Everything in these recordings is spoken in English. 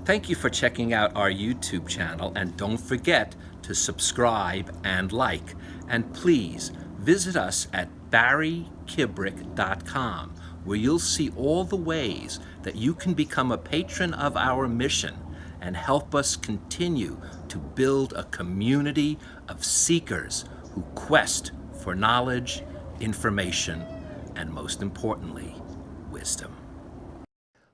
Thank you for checking out our YouTube channel, and don't forget to subscribe and like. And please visit us at barrykibrick.com, where you'll see all the ways that you can become a patron of our mission and help us continue to build a community of seekers who quest for knowledge, information, and most importantly, wisdom.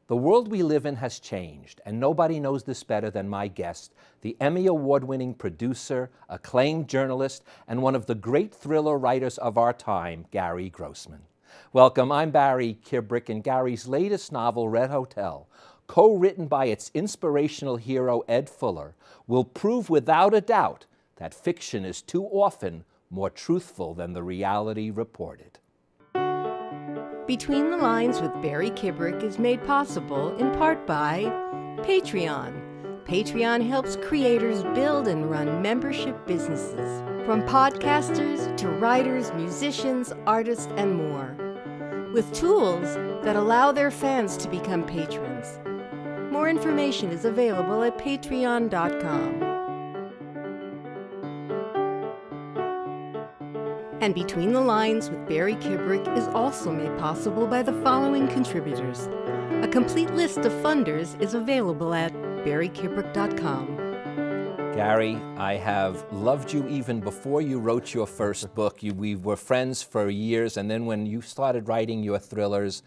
The world we live in has changed, and nobody knows this better than my guest, the Emmy Award-winning producer, acclaimed journalist, and one of the great thriller writers of our time, Gary Grossman. Welcome, I'm Barry Kibrick, and Gary's latest novel, Red Hotel, co-written by its inspirational hero, Edie Fuller, will prove without a doubt that fiction is too often more truthful than the reality reported. Between the Lines with Barry Kibrick is made possible in part by Patreon. Patreon helps creators build and run membership businesses, from podcasters to writers, musicians, artists, and more, with tools that allow their fans to become patrons. More information is available at patreon.com. And Between the Lines with Barry Kibrick is also made possible by the following contributors. A complete list of funders is available at barrykibrick.com. Gary, I have loved you even before you wrote your first book. We were friends for years, and then when you started writing your thrillers,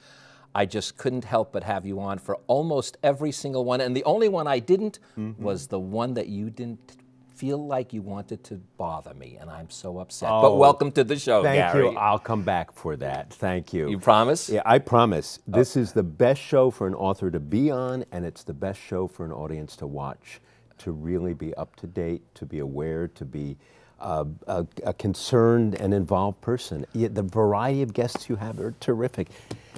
I just couldn't help but have you on for almost every single one. And the only one I didn't was the one that you didn't feel like you wanted to bother me, and I'm so upset. But welcome to the show, Gary. Thank you. I'll come back for that. Thank you. You promise? Yeah, I promise. This is the best show for an author to be on, and it's the best show for an audience to watch, to really be up to date, to be aware, to be a concerned and involved person. The variety of guests you have are terrific.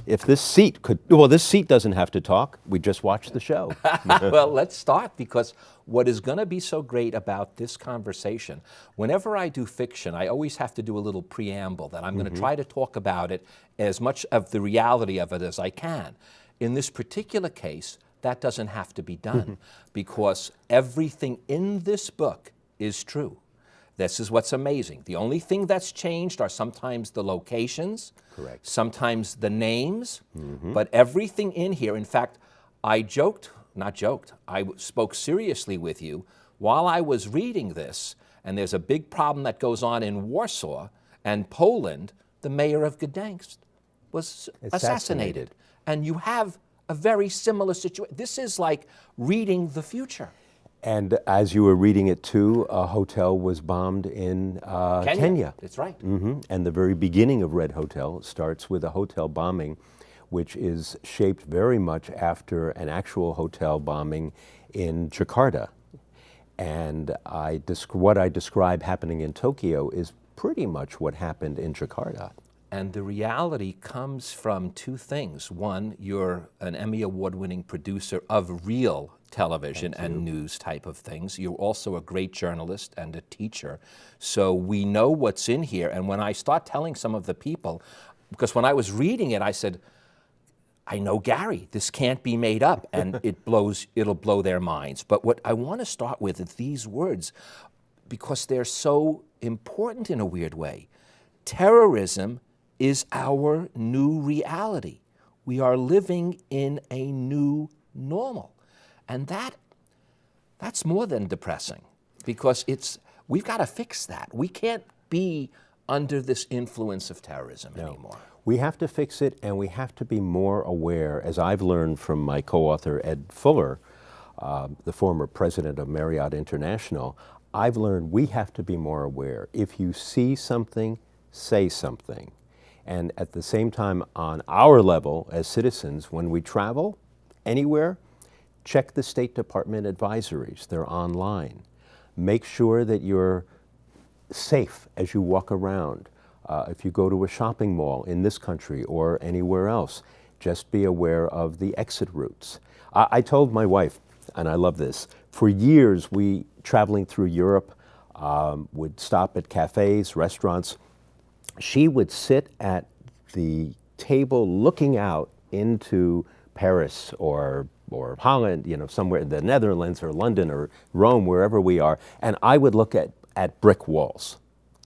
If this seat could, well, this seat doesn't have to talk. We just watch the show. Well, let's start, because what is going to be so great about this conversation, whenever I do fiction, I always have to do a little preamble that I'm going to try to talk about it as much of the reality of it as I can. In this particular case, that doesn't have to be done because everything in this book is true. This is what's amazing. The only thing that's changed are sometimes the locations, correct, sometimes the names, but everything in here, in fact, I spoke seriously with you while I was reading this, and there's a big problem that goes on in Warsaw and Poland. The mayor of Gdansk was assassinated. And you have a very similar situation. This is like reading the future. And as you were reading it too, a hotel was bombed in Kenya. That's right. And the very beginning of Red Hotel starts with a hotel bombing, which is shaped very much after an actual hotel bombing in Jakarta. And what I describe happening in Tokyo is pretty much what happened in Jakarta. And the reality comes from two things. One, you're an Emmy Award-winning producer of real television and news type of things. You're also a great journalist and a teacher. So we know what's in here. And when I start telling some of the people, because when I was reading it, I said, I know Gary, this can't be made up, and it'll blow their minds. But what I want to start with is these words, because they're so important in a weird way. Terrorism is our new reality. We are living in a new normal. And that's more than depressing, because we've got to fix that. We can't be under this influence of terrorism anymore. We have to fix it, and we have to be more aware, as I've learned from my co-author, Edie Fuller, the former president of Marriott International. I've learned we have to be more aware. If you see something, say something. And at the same time, on our level as citizens, when we travel anywhere, check the State Department advisories. They're online. Make sure that you're safe as you walk around. If you go to a shopping mall in this country or anywhere else, just be aware of the exit routes. I told my wife, and I love this, for years we, traveling through Europe, would stop at cafes, restaurants. She would sit at the table looking out into Paris or or Holland, somewhere in the Netherlands or London or Rome, wherever we are, and I would look at brick walls,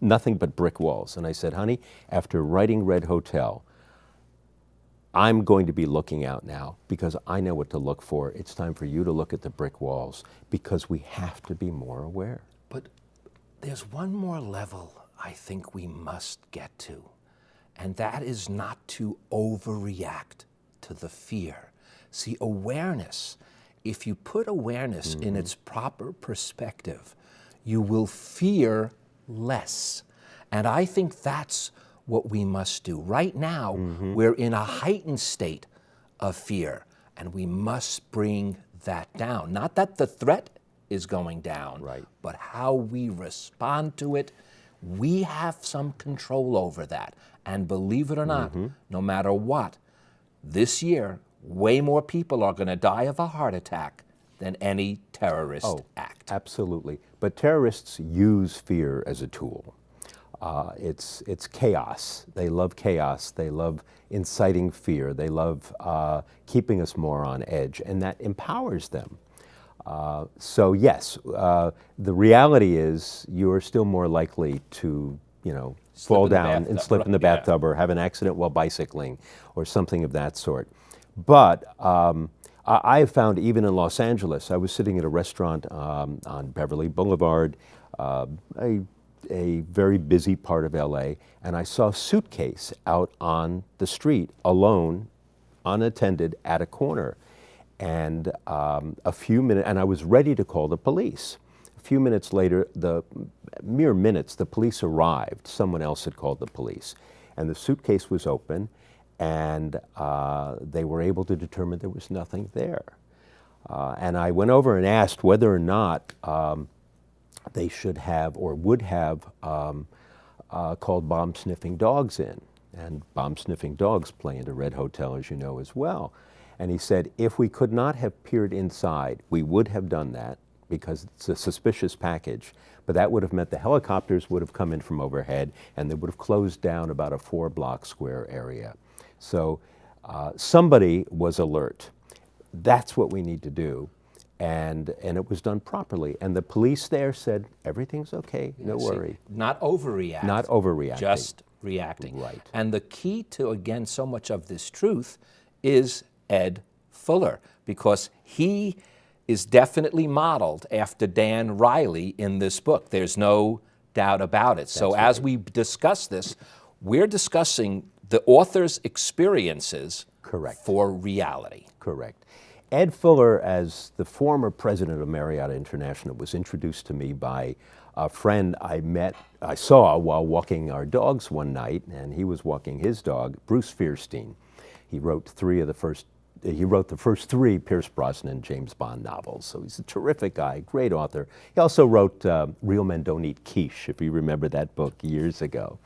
nothing but brick walls. And I said, honey, after writing Red Hotel, I'm going to be looking out now because I know what to look for. It's time for you to look at the brick walls because we have to be more aware. But there's one more level I think we must get to, and that is not to overreact to the fear. See, awareness, if you put awareness in its proper perspective, you will fear less. And I think that's what we must do. Right now, we're in a heightened state of fear, and we must bring that down. Not that the threat is going down, right, but how we respond to it. We have some control over that. And believe it or not, no matter what, this year, way more people are going to die of a heart attack than any terrorist act. Absolutely. But terrorists use fear as a tool. It's chaos. They love chaos. They love inciting fear. They love keeping us more on edge, and that empowers them. So yes, the reality is you are still more likely to, fall down and slip in the bathtub or have an accident while bicycling or something of that sort. But I have found even in Los Angeles, I was sitting at a restaurant on Beverly Boulevard, a very busy part of LA, and I saw a suitcase out on the street alone, unattended at a corner. And a few minutes, and I was ready to call the police. A few minutes later, mere minutes, the police arrived. Someone else had called the police. And the suitcase was open, and they were able to determine there was nothing there. And I went over and asked whether or not they should have or would have called bomb-sniffing dogs in. And bomb-sniffing dogs play into Red Hotel, as you know, as well. And he said, if we could not have peered inside, we would have done that because it's a suspicious package. But that would have meant the helicopters would have come in from overhead and they would have closed down about a 4-block square area. So somebody was alert. That's what we need to do. And it was done properly. And the police there said, everything's okay, no worry. Not overreact. Not overreacting. Just reacting. Right. And the key to, again, so much of this truth is Ed Fuller, because he is definitely modeled after Dan Riley in this book. There's no doubt about it. So as we discuss this, we're discussing the author's experiences for reality. Correct. Ed Fuller, as the former president of Marriott International, was introduced to me by a friend I saw while walking our dogs one night, and he was walking his dog, Bruce Fierstein. He wrote the first 3 Pierce Brosnan James Bond novels, so he's a terrific guy, great author. He also wrote Real Men Don't Eat Quiche, if you remember that book years ago.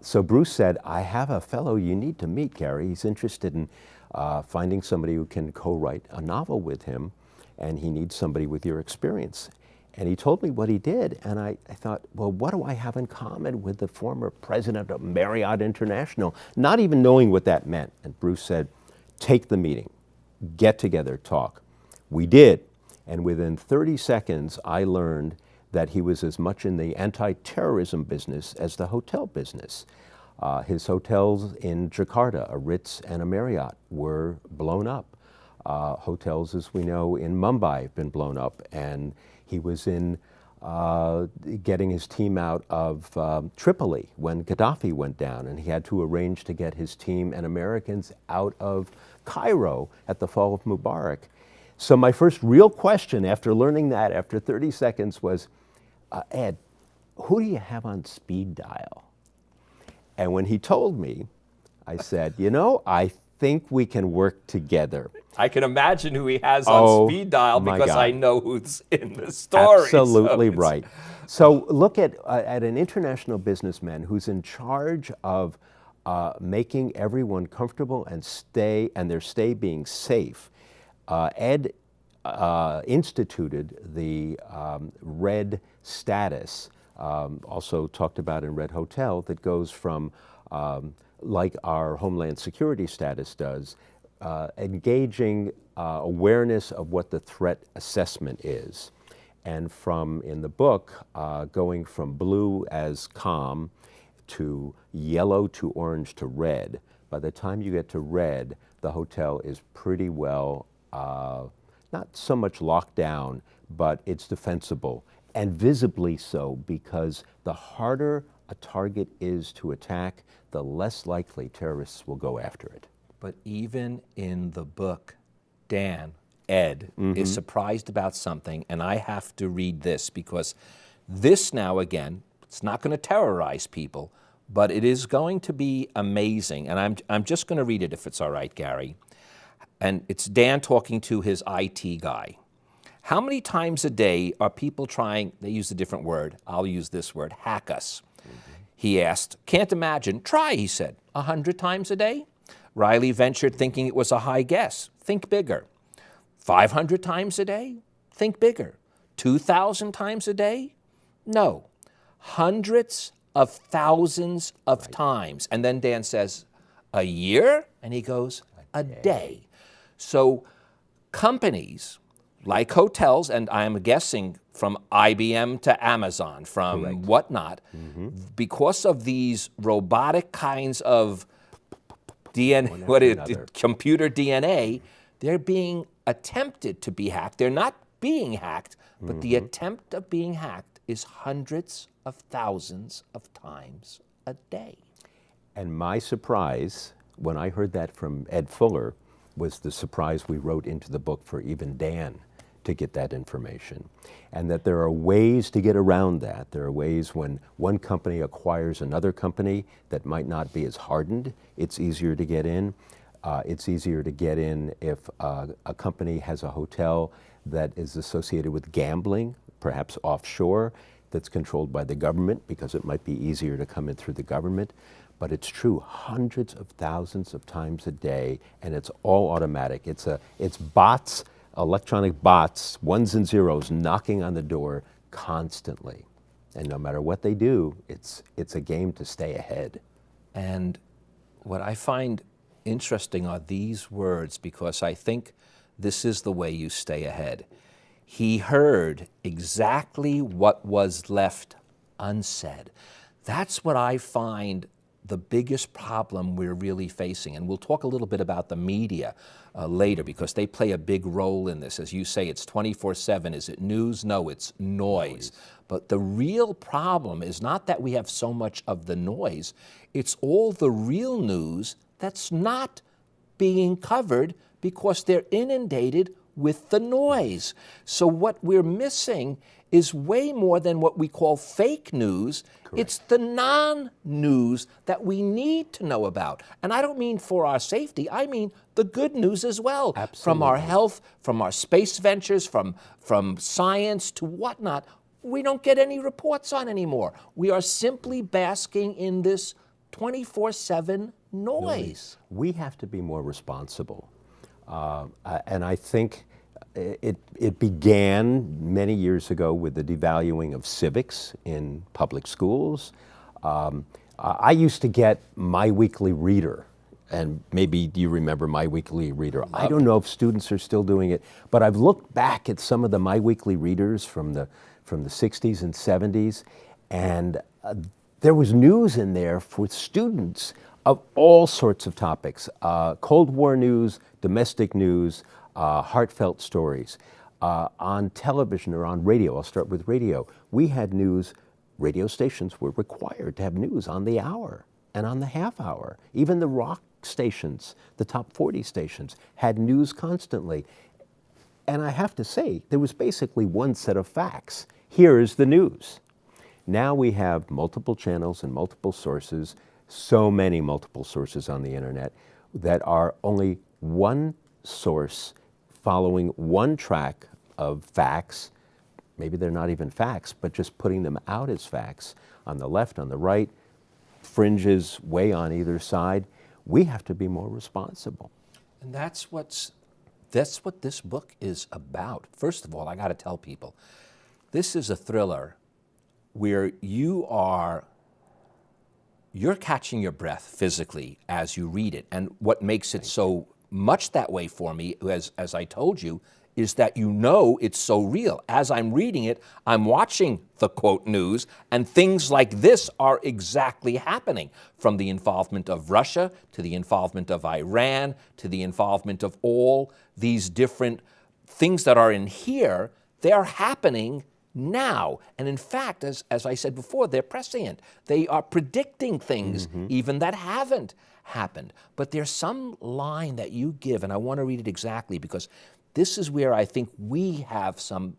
So Bruce said, I have a fellow you need to meet, Gary. He's interested in finding somebody who can co-write a novel with him, and he needs somebody with your experience. And he told me what he did, and I thought, well, what do I have in common with the former president of Marriott International? Not even knowing what that meant. And Bruce said, take the meeting, get together, talk. We did, and within 30 seconds, I learned that he was as much in the anti-terrorism business as the hotel business. His hotels in Jakarta, a Ritz and a Marriott, were blown up. Hotels, as we know, in Mumbai have been blown up, and he was in getting his team out of Tripoli when Gaddafi went down, and he had to arrange to get his team and Americans out of Cairo at the fall of Mubarak. So my first real question after learning that, after 30 seconds, was, Ed, who do you have on speed dial? And when he told me, I said, I think we can work together. I can imagine who he has on speed dial because I know who's in the story. Absolutely right. So look at an international businessman who's in charge of making everyone comfortable and their stay being safe. Ed instituted the red status, also talked about in Red Hotel, that goes from, like our Homeland Security status does, engaging awareness of what the threat assessment is. And in the book, going from blue as calm to yellow to orange to red. By the time you get to red, the hotel is pretty well, not so much locked down, but it's defensible, and visibly so, because the harder a target is to attack, the less likely terrorists will go after it. But even in the book, Ed is surprised about something, and I have to read this because this now, again, it's not going to terrorize people, but it is going to be amazing. And I'm just going to read it if it's all right, Gary. And it's Dan talking to his IT guy. How many times a day are people trying, they use a different word, I'll use this word, hack us? He asked. Can't imagine. Try, he said. 100 times a day? Riley ventured, thinking it was a high guess. Think bigger. 500 times a day? Think bigger. 2,000 times a day? No. Hundreds of thousands of times. And then Dan says, a year? And he goes, a day. So companies like hotels, and I'm guessing from IBM to Amazon, from whatnot, because of these robotic kinds of DNA, computer DNA, they're being attempted to be hacked. They're not being hacked, but the attempt of being hacked is hundreds of thousands of times a day. And my surprise, when I heard that from Ed Fuller, was the surprise we wrote into the book for even Dan to get that information. And that there are ways to get around that. There are ways when one company acquires another company that might not be as hardened, it's easier to get in. It's easier to get in if a company has a hotel that is associated with gambling, perhaps offshore, that's controlled by the government, because it might be easier to come in through the government. But it's true, hundreds of thousands of times a day, and it's all automatic. It's bots, electronic bots, ones and zeros, knocking on the door constantly. And no matter what they do, it's a game to stay ahead. And what I find interesting are these words, because I think this is the way you stay ahead. He heard exactly what was left unsaid. That's what I find the biggest problem we're really facing. And we'll talk a little bit about the media later, because they play a big role in this. As you say, it's 24/7. Is it news? No, it's noise. But the real problem is not that we have so much of the noise, it's all the real news that's not being covered because they're inundated with the noise. So what we're missing is way more than what we call fake news. Correct. It's the non-news that we need to know about. And I don't mean for our safety, I mean the good news as well. Absolutely. From our health, from our space ventures, from science to whatnot, we don't get any reports on anymore. We are simply basking in this 24/7 noise. We have to be more responsible. And I think it began many years ago with the devaluing of civics in public schools. I used to get My Weekly Reader, and maybe you remember My Weekly Reader. I don't know if students are still doing it, but I've looked back at some of the My Weekly Readers from the 60s and 70s, and there was news in there for students of all sorts of topics, Cold War news, domestic news, heartfelt stories. On television or on radio, I'll start with radio, we had news. Radio stations were required to have news on the hour and on the half hour. Even the rock stations, the top 40 stations, had news constantly. And I have to say, there was basically one set of facts. Here is the news. Now we have multiple channels and multiple sources, so many multiple sources on the internet, that are only one source following one track of facts. Maybe they're not even facts, but just putting them out as facts on the left, on the right, fringes way on either side. We have to be more responsible. And that's what this book is about. First of all, I got to tell people, this is a thriller where you're catching your breath physically as you read it. And what makes it so much that way for me, as I told you, is that you know it's so real. As I'm reading it, I'm watching the quote news, and things like this are exactly happening, from the involvement of Russia to the involvement of Iran to the involvement of all these different things that are in here. They're happening now. And in fact, as I said before, they're prescient. They are predicting things even that haven't happened. But there's some line that you give, and I want to read it exactly, because this is where I think we have some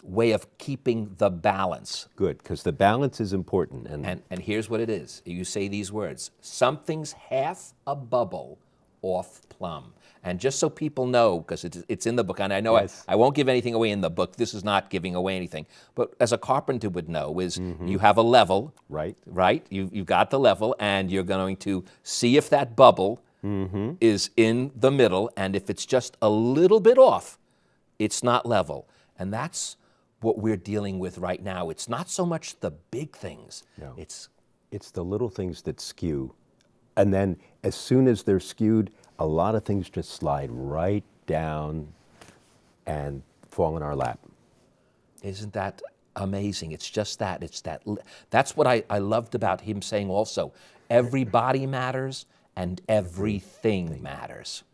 way of keeping the balance. Good, because the balance is important. And here's what it is. You say these words: something's half a bubble off plumb. And just so people know, because it's in the book, and I know Yes. I won't give anything away in the book. This is not giving away anything. But as a carpenter would know, is you have a level, Right. right? You've got the level, and you're going to see if that bubble is in the middle, and if it's just a little bit off, it's not level. And that's what we're dealing with right now. It's not so much the big things. No. It's the little things that skew. And then as soon as they're skewed, a lot of things just slide right down and fall in our lap. Isn't that amazing? It's just that. That's what I loved about him saying also. Everybody matters and everything matters.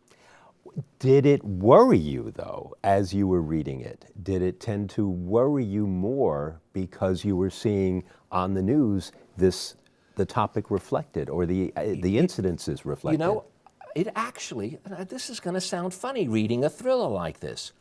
Did it worry you, though, as you were reading it? Did it tend to worry you more because you were seeing on the news the topic reflected, or the incidences reflected? You know, it actually, this is going to sound funny reading a thriller like this.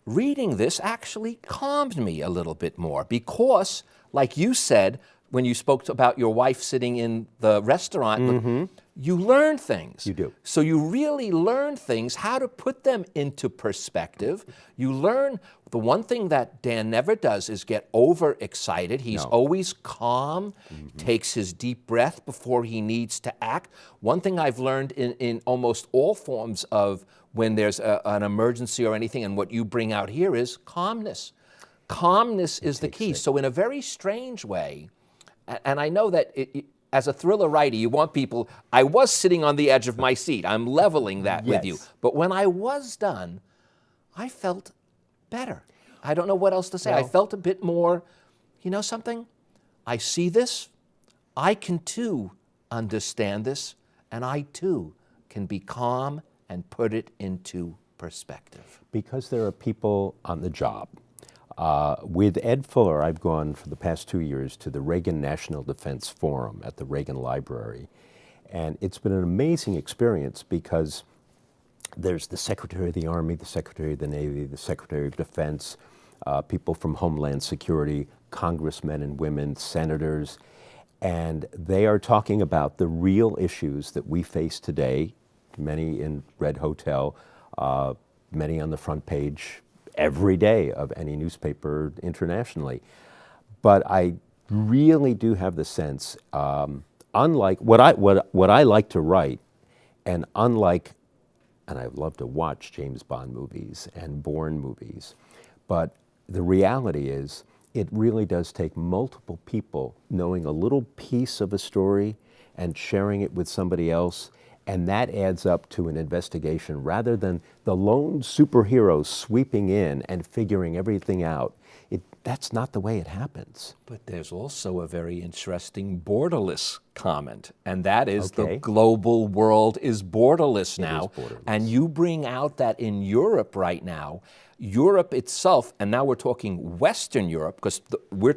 Reading this actually calmed me a little bit more, because, like you said, when you spoke about your wife sitting in the restaurant, you learn things. You do. So you really learn things, how to put them into perspective. You learn, the one thing that Dan never does is get overexcited. He's always calm, takes his deep breath before he needs to act. One thing I've learned in almost all forms of when there's an emergency or anything, and what you bring out here, is calmness. Calmness is the key. So in a very strange way, and I know that as a thriller writer, you want people, I was sitting on the edge of my seat. I'm leveling that with you. But when I was done, I felt better. I don't know what else to say. I felt a bit more, you know something? I see this. I can too understand this. And I too can be calm and put it into perspective. Because there are people on the job. With Ed Fuller, I've gone for the past 2 years to the Reagan National Defense Forum at the Reagan Library. And it's been an amazing experience, because there's the Secretary of the Army, the Secretary of the Navy, the Secretary of Defense, people from Homeland Security, congressmen and women, senators, and they are talking about the real issues that we face today, many in Red Hotel, many on the front page every day of any newspaper internationally. But I really do have the sense, unlike what I like to write, and unlike, and I love to watch James Bond movies and Bourne movies, but the reality is it really does take multiple people knowing a little piece of a story and sharing it with somebody else, and that adds up to an investigation, rather than the lone superhero sweeping in and figuring everything out. That's not the way it happens. But there's also a very interesting borderless comment, and that is Okay. the global world is borderless now. It is borderless. And you bring out that in Europe right now, Europe itself, and now we're talking Western Europe, because when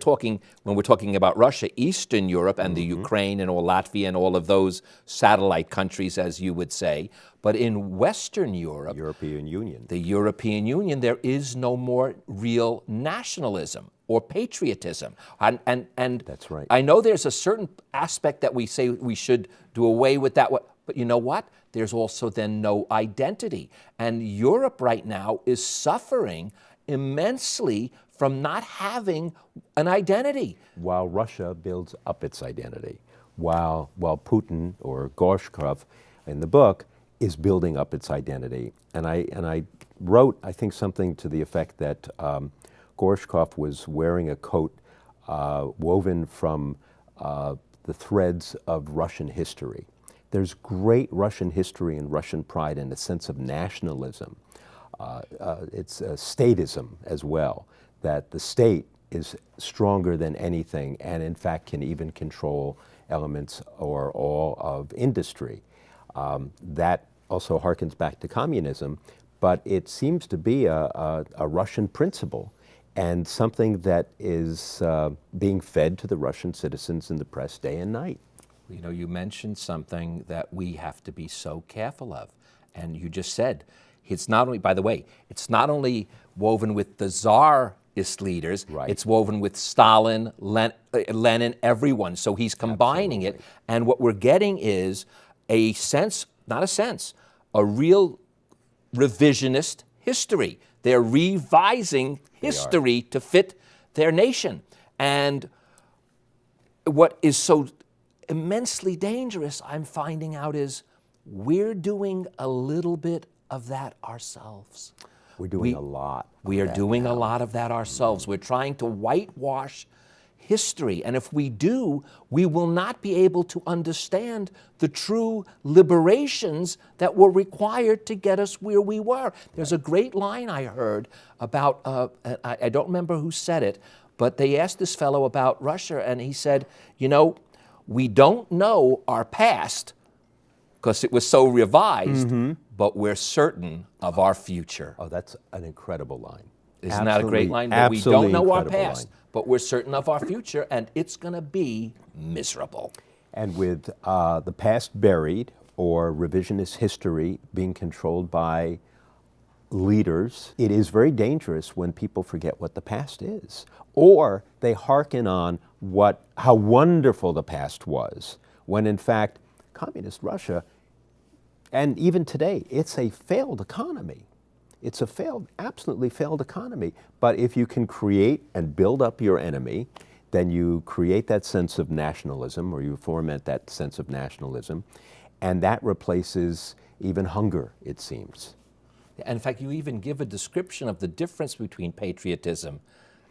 we're talking about Russia, Eastern Europe and the Ukraine and all Latvia and all of those satellite countries, as you would say. But in Western Europe, European Union. the European Union, there is no more real nationalism or patriotism. And That's right. I know there's a certain aspect that we say we should do away with that, but you know what? There's also then no identity. And Europe right now is suffering immensely from not having an identity. While Russia builds up its identity, while Putin, or Gorshkov in the book, is building up its identity. And I wrote, I think, something to the effect that Gorshkov was wearing a coat woven from the threads of Russian history. There's great Russian history and Russian pride and a sense of nationalism. It's statism as well, that the state is stronger than anything and in fact can even control elements or all of industry. That also harkens back to communism, but it seems to be a Russian principle and something that is being fed to the Russian citizens in the press day and night. You know, you mentioned something that we have to be so careful of, and you just said, it's not only, by the way, it's not only woven with the Tsarist leaders, Right. it's woven with Stalin, Lenin, everyone. So he's combining it, and what we're getting is a sense, not a sense, a real revisionist history. They're revising history to fit their nation. And what is so immensely dangerous, I'm finding out, is we're doing a little bit of that ourselves. We're doing a lot. We are doing a lot of that ourselves. We're trying to whitewash history. And if we do, we will not be able to understand the true liberations that were required to get us where we were. There's a great line I heard about, I don't remember who said it, but they asked this fellow about Russia, and he said, you know, we don't know our past because it was so revised, but we're certain of our future. Oh, that's an incredible line. Isn't that a great line? That we don't know our past, but we're certain of our future, and it's going to be miserable. And with the past buried or revisionist history being controlled by leaders, it is very dangerous when people forget what the past is, or they hearken on how wonderful the past was, when in fact, communist Russia, and even today, it's a failed economy. It's a absolutely failed economy. But if you can create and build up your enemy, then you create that sense of nationalism, or you foment that sense of nationalism, and that replaces even hunger, it seems. And in fact, you even give a description of the difference between patriotism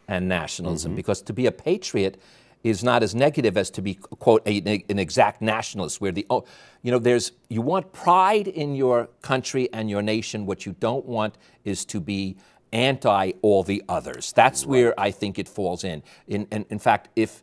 and nationalism, because to be a patriot is not as negative as to be, quote, an exact nationalist, where you want pride in your country and your nation. What you don't want is to be anti all the others. That's where I think it falls in. In fact, if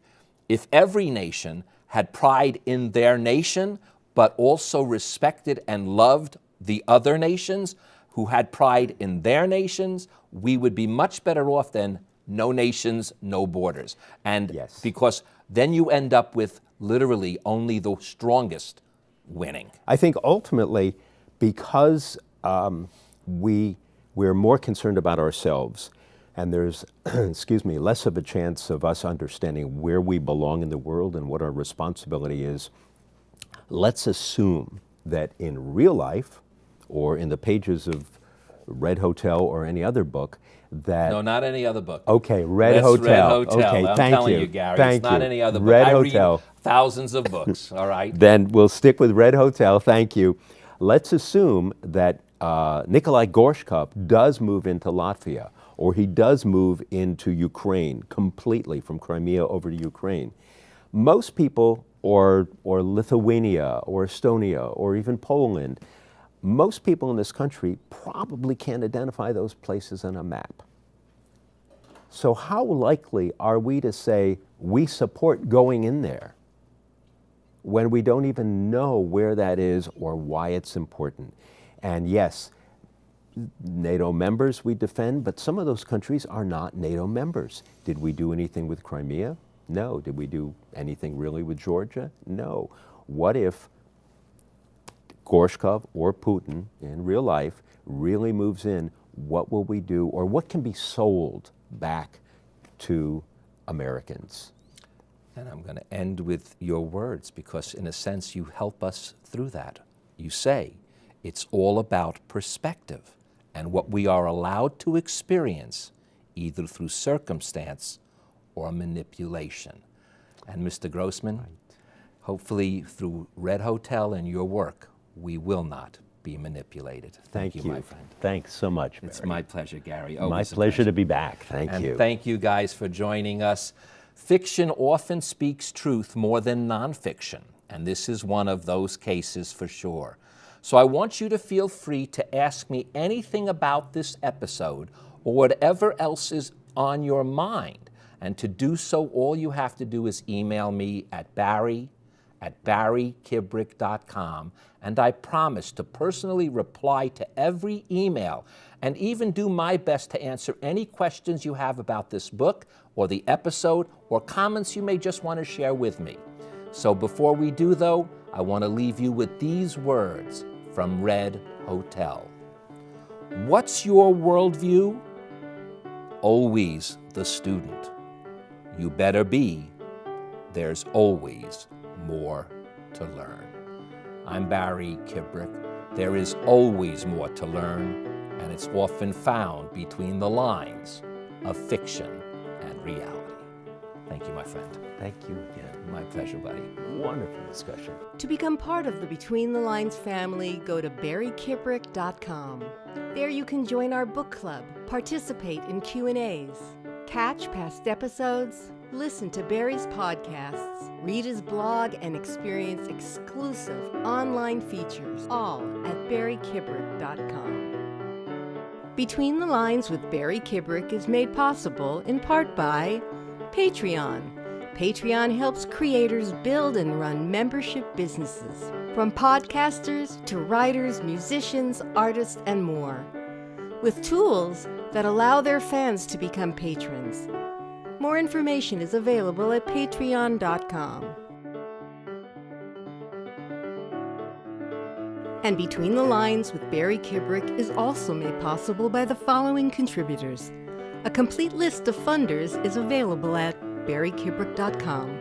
every nation had pride in their nation, but also respected and loved the other nations who had pride in their nations, we would be much better off than no nations, no borders. And because then you end up with literally only the strongest winning. I think ultimately, because we're more concerned about ourselves, and there's, less of a chance of us understanding where we belong in the world and what our responsibility is, let's assume that in real life, or in the pages of Red Hotel or any other book, that... No, not any other book. Okay, Red Hotel. Red Hotel. Okay, I'm thank telling you. you, Gary. Thank it's not you. any other book. Red I Hotel. read thousands of books, all right? Then we'll stick with Red Hotel, thank you. Let's assume that Nikolai Gorshkov does move into Latvia, or he does move into Ukraine completely, from Crimea over to Ukraine. Most people, or Lithuania, or Estonia, or even Poland, most people in this country probably can't identify those places on a map. So how likely are we to say we support going in there when we don't even know where that is or why it's important? And yes, NATO members we defend, but some of those countries are not NATO members. Did we do anything with Crimea? No. Did we do anything really with Georgia? No. What if Gorshkov or Putin in real life really moves in? What will we do, or what can be sold back to Americans? And I'm going to end with your words, because in a sense you help us through that. You say it's all about perspective and what we are allowed to experience, either through circumstance or manipulation. And Mr. Grossman, hopefully through Red Hotel and your work, we will not be manipulated. Thank you, my friend. Thanks so much, Barry. It's my pleasure, Gary. My pleasure to be back. Thank you. And thank you guys for joining us. Fiction often speaks truth more than nonfiction, and this is one of those cases for sure. So I want you to feel free to ask me anything about this episode or whatever else is on your mind. And to do so, all you have to do is email me at barry@barrykibrick.com, and I promise to personally reply to every email and even do my best to answer any questions you have about this book or the episode or comments you may just want to share with me. So before we do, though, I want to leave you with these words from Red Hotel. What's your worldview? Always the student. You better be. There's always more to learn. I'm Barry Kibrick. There is always more to learn, and it's often found between the lines of fiction and reality. Thank you, my friend. Thank you again. My pleasure, buddy. Wonderful discussion. To become part of the Between the Lines family, go to barrykibrick.com. There you can join our book club, participate in Q&As, catch past episodes, listen to Barry's podcasts, read his blog, and experience exclusive online features, all at barrykibrick.com. Between the Lines with Barry Kibrick is made possible in part by Patreon. Patreon helps creators build and run membership businesses, from podcasters to writers, musicians, artists, and more, with tools that allow their fans to become patrons. More information is available at patreon.com. And Between the Lines with Barry Kibrick is also made possible by the following contributors. A complete list of funders is available at barrykibrick.com.